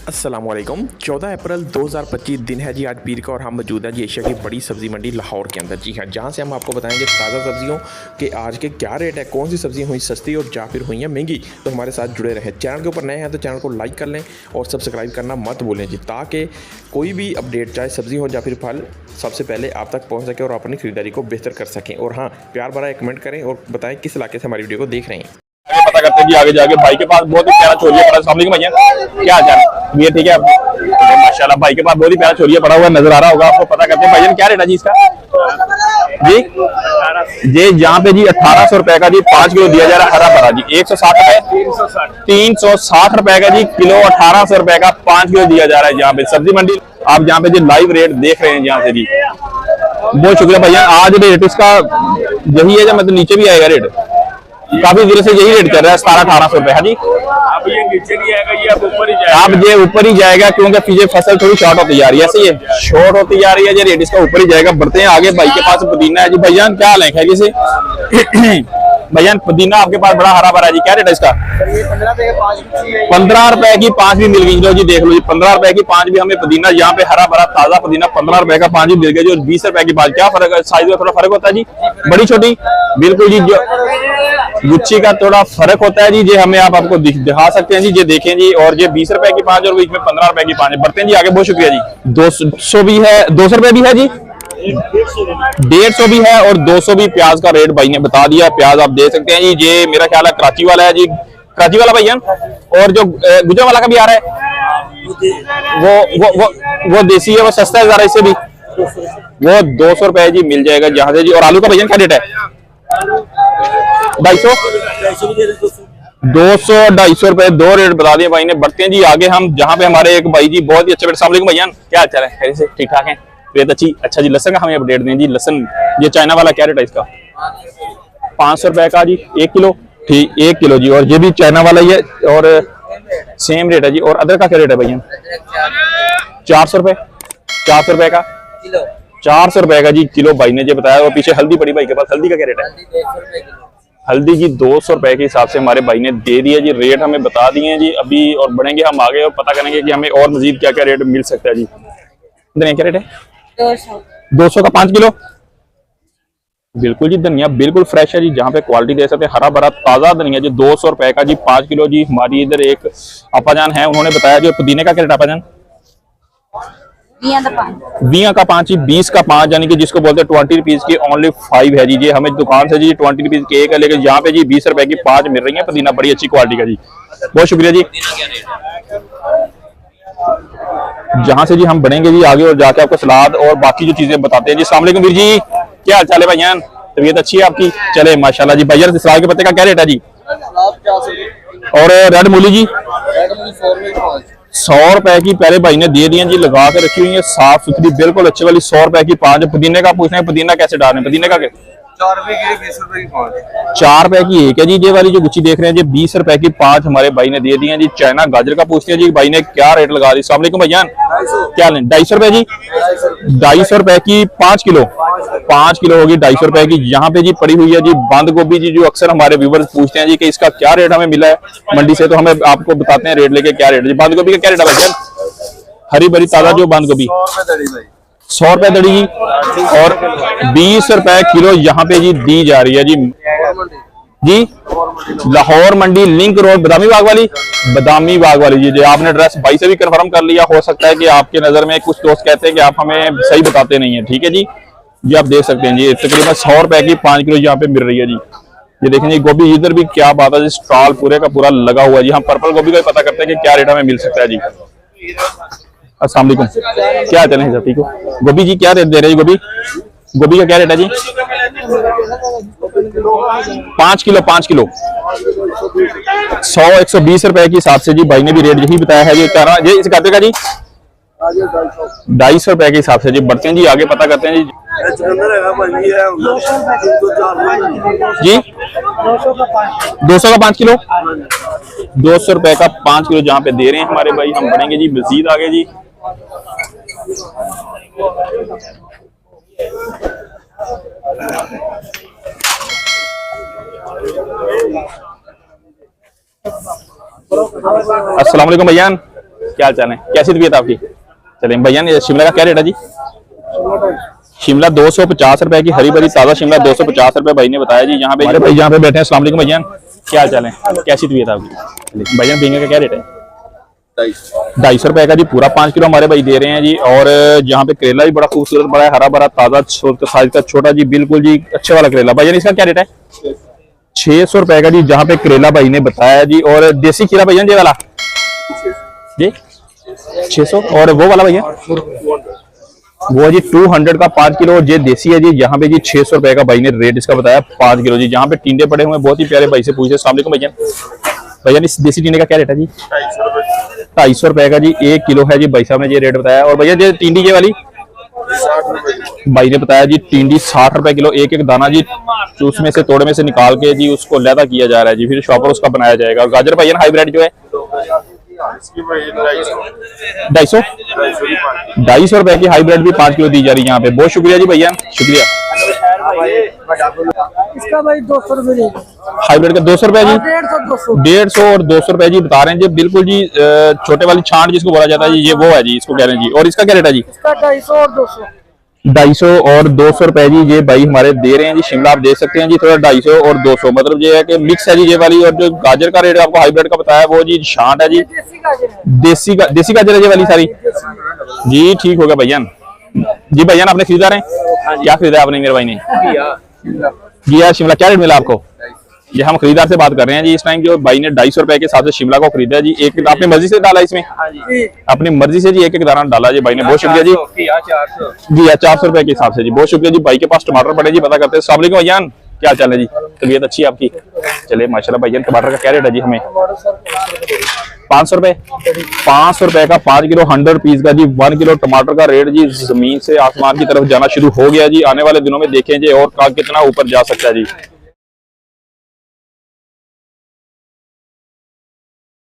अस्सलामुअलैकुम। 14 अप्रैल 2025 दिन है जी आज पीर का, और हम मौजूद हैं जी एशिया की बड़ी सब्ज़ी मंडी लाहौर के अंदर। जी हाँ, जहाँ से हम आपको बताएंगे ताज़ा सब्जियों के आज के क्या रेट है, कौन सी सब्ज़ी हुई सस्ती और या फिर हुई हैं महंगी। तो हमारे साथ जुड़े रहें। चैनल के ऊपर नए हैं तो चैनल को लाइक कर लें और सब्सक्राइब करना मत भूलें जी, ताकि कोई भी अपडेट चाहे सब्ज़ी हो या फिर फल सबसे पहले आप तक पहुँच सके और अपनी खरीदारी को बेहतर कर सकें। और हाँ, प्यार भरा एक कमेंट करें और बताएं किस इलाके से हमारी वीडियो को देख रहे हैं। पता करते हैं जी आगे जाके। भाई के पास बहुत ही प्यारा छोरिया पड़ा। अस्सलाम वालेकुम भैया, क्या हाल चाल? ये ठीक है माशाल्लाह। भाई के पास बहुत ही प्यारा छोरिया पड़ा हुआ नजर आ रहा होगा आपको। पता करते हैं भाईजान क्या रेट है जी इसका? जी जहाँ पे जी 1800 रुपए का जी 5 किलो दिया जा रहा है हरा भरा जी। 160 रुपए 360 रुपए का जी किलो। 1800 रुपए का 5 किलो दिया जा रहा है। जहाँ पे सब्जी मंडी आप जहाँ पे जी लाइव रेट देख रहे हैं जहाँ से जी। बहुत शुक्रिया भैया। आज रेट इसका यही है, मतलब नीचे भी आएगा रेट? काफी देर से यही रेट चल रहा है 1700-1800 रुपए। हाँ जी, अब ये नीचे नहीं आएगा, ये अब ऊपर ही जाएगा। अब ये ऊपर ही जाएगा क्योंकि पीछे फसल थोड़ी शॉर्ट होती जा रही है। ऐसे ही शॉर्ट होती जा रही है, ये रेट इसका ऊपर ही जाएगा। बढ़ते हैं आगे। भाई के पास पुदीना है जी। भैयान क्या हाल है खैरियत से? भैयान पुदीना आपके पास बड़ा हरा भरा है जी, क्या रेट है इसका? 15 रुपए की 5 भी मिल गई। लो जी देख लो जी, 15 रुपए की 5 भी हमें पुदीना यहाँ पे हरा भरा ताजा पुदीना 15 रुपए का 5 भी मिल गया जी। और 20 रुपए की 5 क्या फर्क है? साइज में थोड़ा फर्क होता है जी, बड़ी छोटी बिल्कुल जी। जो गुच्छी का थोड़ा फर्क होता है जी, ये हमें आपको दिखा सकते हैं जी। ये देखें जी, और ये 20 रुपए की 5 और बीच में 15 रुपए की 5। बढ़ते हैं जी आगे। बहुत शुक्रिया जी। 200 भी है, 200 रुपए भी है जी, 150 भी है और 200 भी। प्याज का रेट भाई ने बता दिया। प्याज आप देख सकते हैं जी। ये मेरा ख्याल है कराची वाला है जी, कराची वाला भैया। और जो गुजरा वाला का भी आ रहा है वो देसी है, वो सस्ता है जरा इससे भी। वो 200 रुपए जी मिल जाएगा जहां से जी। और आलू का भैया क्या रेट है? 250 200-250 रुपए दो रेट बता दिए भाई ने। बढ़ते हैं जी आगे हम, जहां पे हमारे एक भाई जी बहुत ही अच्छे। अस्सलाम वालेकुम भैया, क्या हाल चाल है? खैर से ठीक ठाक है? रेट अच्छी। अच्छा जी, लहसन का हमें अपडेट दें जी। लहसन ये चाइना वाला क्या रेट है इसका? 500 रुपए का जी 1 किलो। ठीक 1 किलो जी। और ये भी चाइना वाला ही है और सेम रेट है जी। और अदरक का क्या रेट है भैया? 400 रुपए 400 रुपए का किलो। 400 रुपए का जी किलो भाई ने जो बताया। और पीछे हल्दी पड़ी भाई के पास, हल्दी का क्या रेट है? हल्दी जी 200 रुपए के हिसाब से हमारे भाई ने दे दिया जी। रेट हमें बता दिए हैं जी अभी, और बढ़ेंगे हम आगे और पता करेंगे कि हमें और मजीद क्या क्या रेट मिल सकता है जी। क्या रेट है? 200 का 5 किलो। बिल्कुल जी, धनिया बिल्कुल फ्रेश है जी, जहाँ पे क्वालिटी दे सकते हैं। हरा भरा ताजा धनिया जी 200 रुपए का जी 5 किलो जी। हमारी इधर एक अपाजान है, उन्होंने बताया जो पुदीने का क्या रेट अपाजान? 20 का 5 जी, 20 का 5, यानी कि जिसको बोलते हैं 20 रुपीज की ओनली 5 है जी। ये हमें दुकान से जी 20 रुपीज की एक है, लेकिन यहाँ पे जी 20 रुपए की 5 मिल रही है पुदीना, बड़ी अच्छी क्वालिटी का जी। बहुत शुक्रिया जी। जहां से जी हम बढ़ेंगे जी आगे और जाके आपको सलाद और बाकी जो चीजें बताते हैं जी। अस्सलाम वालेकुम वीर जी, क्या हाल चाल है भाईजान? तबीयत अच्छी है आपकी? चले माशाल्लाह जी। भैया सलाद के पत्ते का क्या रेट है जी? और रेड मूली जी 100 रुपए की पहले भाई ने दे दिए जी, लगा के रखी हुई है साफ सुथरी बिल्कुल अच्छी वाली। 100 रुपए की 5। पुदीने का पूछना है, पुदीना कैसे डाल रहे हैं? पुदीने का 4 रुपए की 20 रुपए की 5। 4 रुपए की एक है जी। ये वाली जो गुच्छी देख रहे हैं जी 20 रुपए की 5 हमारे भाई ने दे दी है जी। चाइना गाजर का पूछते हैं जी भाई ने क्या रेट लगा दी? अस्सलाम वालेकुम भैया, क्या लें? 250 रुपए जी। 250 रुपए की 5 किलो। 5 किलो होगी 250 रुपए की। यहाँ पे जी पड़ी हुई है जी बंद गोभी जी, जो अक्सर हमारे व्यूवर्स पूछते हैं जी कि इसका क्या रेट हमें मिला है मंडी से, तो हमें आपको बताते हैं रेट लेके क्या रेट है जी। बंद गोभी का क्या रेट है भैया? हरी भरी ताजा जो बंद गोभी 100 रुपए दड़ी जी और 20 रुपए किलो यहाँ पे जी दी जा रही है जी। जी लाहौर मंडी लिंक रोड बदामी बाग वाली, बदामी बाग वाली जी। आपने एड्रेस भाई से भी कंफर्म कर लिया। हो सकता है कि आपके नजर में कुछ दोस्त कहते हैं कि आप हमें सही बताते नहीं है। ठीक है जी, ये आप देख सकते हैं जी। तकरीबन 100 रुपए की 5 किलो यहाँ पे मिल रही है जी। ये देखें जी गोभी इधर भी क्या बात है जी, स्टॉल पूरे का पूरा लगा हुआ है जी। हम पर्पल गोभी का पता करते हैं कि क्या रेट हमें मिल सकता है जी। अस्सलाम वालेकुम, क्या चलें सर? ठीक हो? गोभी जी क्या रेट दे रहे हैं? गोभी का क्या रेट है जी? 5 किलो 5 किलो 100-120 रुपए के हिसाब से जी। भाई ने भी रेट यही बताया है जी। ये इस गाजर का जी 250 रुपए के हिसाब से जी। बढ़ते हैं जी आगे, पता करते हैं जी। जी 200 का 5 किलो 200 रुपए का 5 किलो जहाँ पे दे रहे हैं हमारे भाई। हम बढ़ेंगे जी मजीद आगे जी। अस्सलाम वालेकुम भैया, क्या हाल चाल है, कैसी तबीयत आपकी? चलिए भैया ने शिमला का क्या रेट है जी? शिमला 250 रुपए की हरी भरी ताजा शिमला 250 रुपए भाई ने बताया जी। यहाँ पे भाई यहाँ पे बैठे हैं। अस्सलाम वालेकुम भैया, क्या हाल चाल है, कैसी तबीयत आपकी? भैया झींगे का क्या रेट है? 250 रुपए का जी पूरा 5 किलो हमारे भाई दे रहे हैं जी। और यहाँ पे करेला भी बड़ा खूबसूरत बड़ा है, हरा भरा ताजा साइज का छोटा जी, बिल्कुल जी अच्छे वाला करेला। भैया इसका क्या रेट है? 600 रुपए का जी, जहाँ पे करेला भाई ने बताया जी। और देसी खीरा भैया जी वाला जी 600, और वो वाला भैया वो जी 200 का 5 किलो, और ये देसी है जी। यहाँ पे जी 600 रुपए का भाई ने रेट इसका बताया 5 किलो जी। जहाँ पे टिंडे पड़े हुए हैं, बहुत ही प्यारे भाई से पूछे। अस्सलाम वालेकुम भैया, भैया इस देसी टिंडे का क्या रेट है जी? 250 रुपए का जी 1 किलो है जी, भाई साहब ने ये रेट बताया। और भैया ये टिंडी ये वाली भाई ने बताया जी टिंडी 60 रुपए किलो, एक एक दाना जी उसमें से तोड़े में से निकाल के जी उसको लैदा किया जा रहा है जी, फिर शॉपर उसका बनाया जाएगा। और गाजर भैया हाइब्रिड जो है 250 रुपए की हाइब्रिड भी 5 किलो दी जा रही है यहाँ पे। बहुत शुक्रिया जी भैया, शुक्रिया। इसका भाई 200 रुपए हाइब्रिड का 200 रुपए जी, 150 और 200 रुपए जी बता रहे हैं जी। बिल्कुल जी छोटे वाली छांट जिसको बोला जाता है जी, ये वो है जी, इसको कह रहे हैं जी। और इसका क्या रेट है जी? इसका 250 और 200 250 और 200 रुपए जी, ये भाई हमारे दे रहे हैं जी। शिमला आप देख सकते हैं जी, थोड़ा 250 और 200, मतलब ये है कि मिक्स है जी ये वाली। और जो गाजर का रेट आपको हाइब्रिड का बताया वो जी छांट है जी, देसी गाजर है। देसी गाजर है ये वाली सारी जी। ठीक हो गया भैया जी। भैया आपने खरीदा रहे हैं, क्या खरीदा आपने मेरे भाई ने? घिया शिमला। क्या रेट मिला आपको? ये हम खरीदार से बात कर रहे हैं जी इस टाइम। जो भाई ने 250 रुपए के हिसाब से शिमला को खरीदा जी। एक अपनी मर्जी से डाला इसमें, अपनी मर्जी से जी एक एक दाना डाला जी भाई ने। बहुत शुक्रिया जी। घिया 400 रुपए के हिसाब से जी, बहुत शुक्रिया जी। भाई के पास टमाटर पड़े जी, पता करते हैं। अस्सलाम वालेकुम भैया, क्या चाल है जी, तबीयत अच्छी है आपकी? चलिए माशाल्लाह। भैया टमाटर का क्या रेट है जी? हमें 500 रुपए, 500 रुपए का 5 किलो 100 रुपीज का जी। 1 किलो टमाटर का रेट जी जमीन से आसमान की तरफ जाना शुरू हो गया जी। आने वाले दिनों में देखें जी और कितना ऊपर जा सकता है जी।